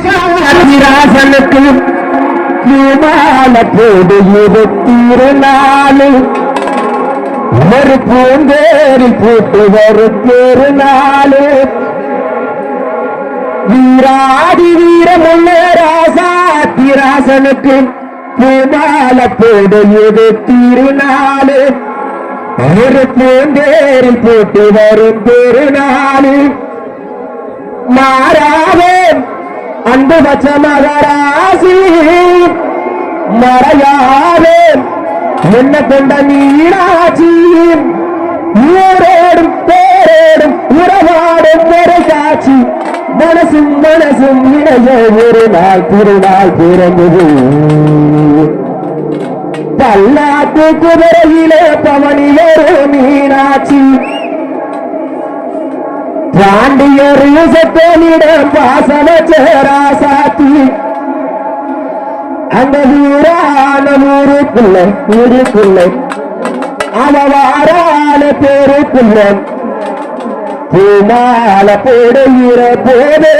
ராசனுக்கு பூமால போடு திருநாளு ஒரு பூந்தேரில் போட்டு வரும் திருநாளு வீராதி வீர முன்னேராசாத்தி ராசனுக்கு பூமால போடு திருநாளு ஒரு பூந்தேரில் போட்டு வரும் திருநாளு மாறாவே அன்பு வச்ச மகராசி மறையாவே என்ன கொண்ட மீனாட்சி ஊரோடும் பேரோடும் உறவாடும் ஒரு காட்சி மனசும் மனசும் இணைய ஒரு நாள் திருநாள் பிறந்தது பல்லாக்கு குதிரையிலே பவனியொரு மீனாட்சி பாண்டியர் சத்தனிடம் பாசன சேராசாத்தி அந்த ஊரான ஊருக்குள்ள அவவாரான பேருக்குள்ள பூமால போடுகிற போதே